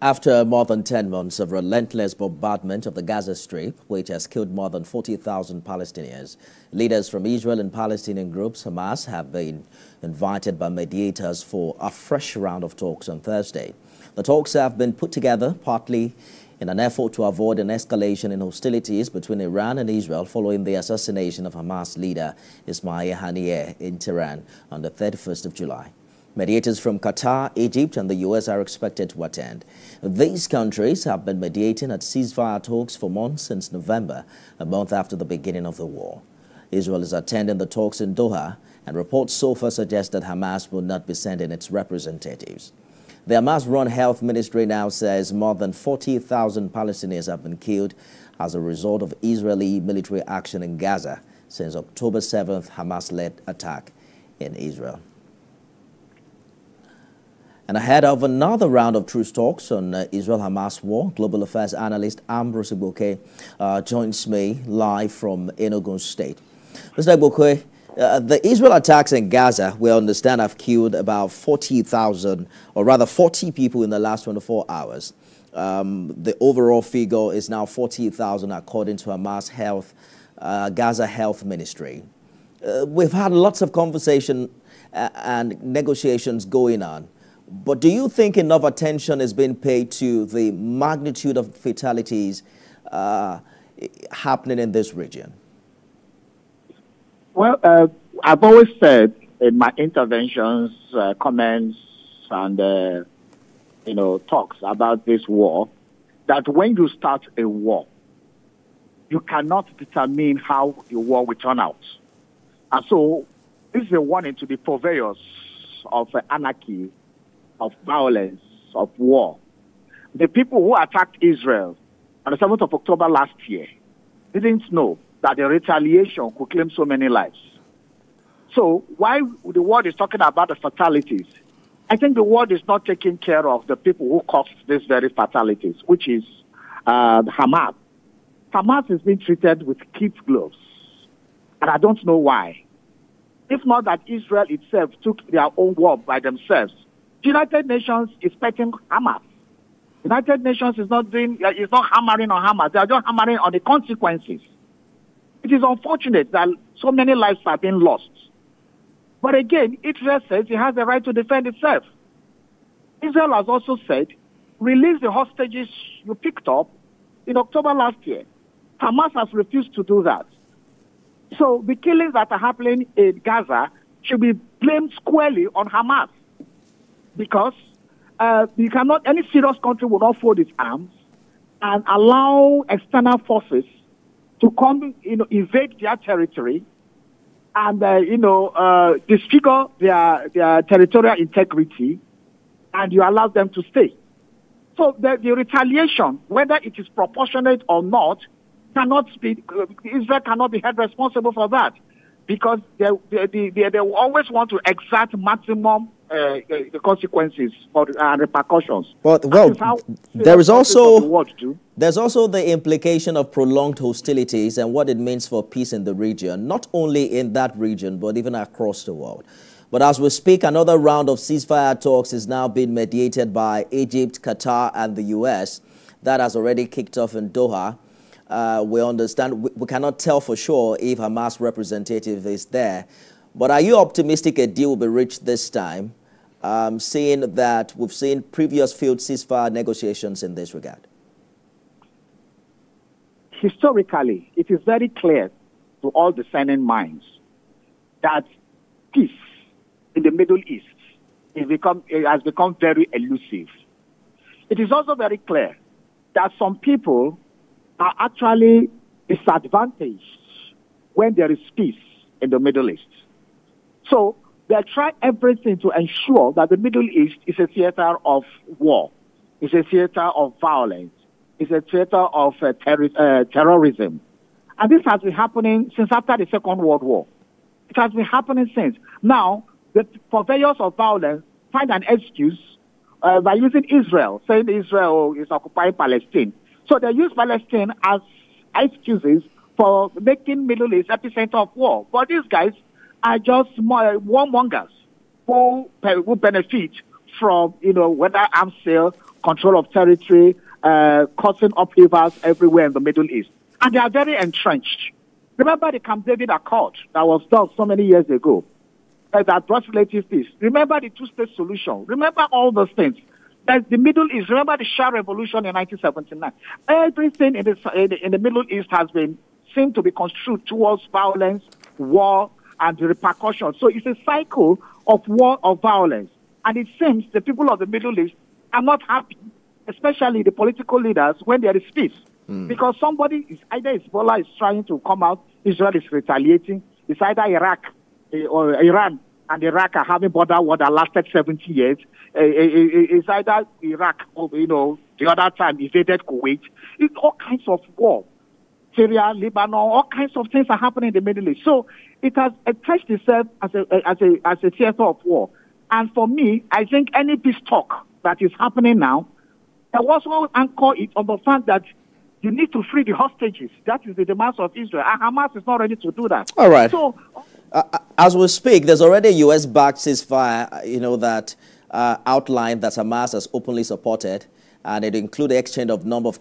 After more than 10 months of relentless bombardment of the Gaza Strip, which has killed more than 40,000 Palestinians, leaders from Israel and Palestinian groups, Hamas, have been invited by mediators for a fresh round of talks on Thursday. The talks have been put together partly in an effort to avoid an escalation in hostilities between Iran and Israel following the assassination of Hamas leader Ismail Haniyeh in Tehran on the 31st of July. Mediators from Qatar, Egypt, and the U.S. are expected to attend. These countries have been mediating at ceasefire talks for months since November, a month after the beginning of the war. Israel is attending the talks in Doha, and reports so far suggest that Hamas will not be sending its representatives. The Hamas-run health ministry now says more than 40,000 Palestinians have been killed as a result of Israeli military action in Gaza since October 7th Hamas-led attack in Israel. And ahead of another round of truce talks on Israel-Hamas War, global affairs analyst Ambrose Igboke joins me live from Enugu State. Mr. Igboke, the Israel attacks in Gaza, we understand, have killed about 40,000, or rather 40 people in the last 24 hours. The overall figure is now 40,000 according to Hamas Health, Gaza Health Ministry. We've had lots of conversation and negotiations going on. But do you think enough attention is being paid to the magnitude of fatalities happening in this region? Well, I've always said in my interventions, comments, and talks about this war, that when you start a war, you cannot determine how the war will turn out. And so this is a warning to the purveyors of anarchy, of violence, of war. The people who attacked Israel on the 7th of October last year didn't know that the retaliation could claim so many lives. So why the world is talking about the fatalities, I think the world is not taking care of the people who caused these very fatalities, which is Hamas. Hamas is being treated with kid gloves, and I don't know why. If not that Israel itself took their own war by themselves, the United Nations is fighting Hamas. The United Nations is not hammering on Hamas. They are just hammering on the consequences. It is unfortunate that so many lives have been lost. But again, Israel says it has the right to defend itself. Israel has also said, release the hostages you picked up in October last year. Hamas has refused to do that. So the killings that are happening in Gaza should be blamed squarely on Hamas. Because you cannot, any serious country will not fold its arms and allow external forces to come, invade their territory and, disfigure their territorial integrity, and you allow them to stay. So the retaliation, whether it is proportionate or not, Israel cannot be held responsible for that, because they always want to exact maximum the consequences or repercussions. Well, there's also the implication of prolonged hostilities and what it means for peace in the region, not only in that region, but even across the world. But as we speak, another round of ceasefire talks is now being mediated by Egypt, Qatar, and the U.S. That has already kicked off in Doha. We understand, we cannot tell for sure if Hamas representative is there. But are you optimistic a deal will be reached this time, seeing that we've seen previous failed ceasefire negotiations in this regard? Historically, it is very clear to all discerning minds that peace in the Middle East has become very elusive. It is also very clear that some people are actually disadvantaged when there is peace in the Middle East. So they try everything to ensure that the Middle East is a theater of war, is a theater of violence, is a theater of terrorism. And this has been happening since after the Second World War. It has been happening since. Now, the purveyors of violence find an excuse by using Israel, saying Israel is occupying Palestine. So they use Palestine as excuses for making Middle East epicenter of war. But these guys are just warmongers who benefit from, whether arms sale, control of territory, causing upheavals everywhere in the Middle East. And they are very entrenched. Remember the Camp David Accord that was done so many years ago that brought relative peace. Remember the two-state solution. Remember all those things. There's the Middle East. Remember the Shah Revolution in 1979. Everything in the Middle East seemed to be construed towards violence, war, and the repercussions. So it's a cycle of war, of violence. And it seems the people of the Middle East are not happy, especially the political leaders, when there is peace. Because somebody is either Hezbollah is trying to come out, Israel is retaliating. It's either Iraq or Iran and Iraq are having border war that lasted 70 years. It's either Iraq or, the other time invaded Kuwait. It's all kinds of war. Syria, Lebanon, all kinds of things are happening in the Middle East. So it has attached itself as a theater of war. And for me, I think any peace talk that is happening now, I also anchor it on the fact that you need to free the hostages. That is the demands of Israel. And Hamas is not ready to do that. All right. So, as we speak, there's already a U.S.-backed ceasefire, that outlined that Hamas has openly supported, and it includes the exchange of number of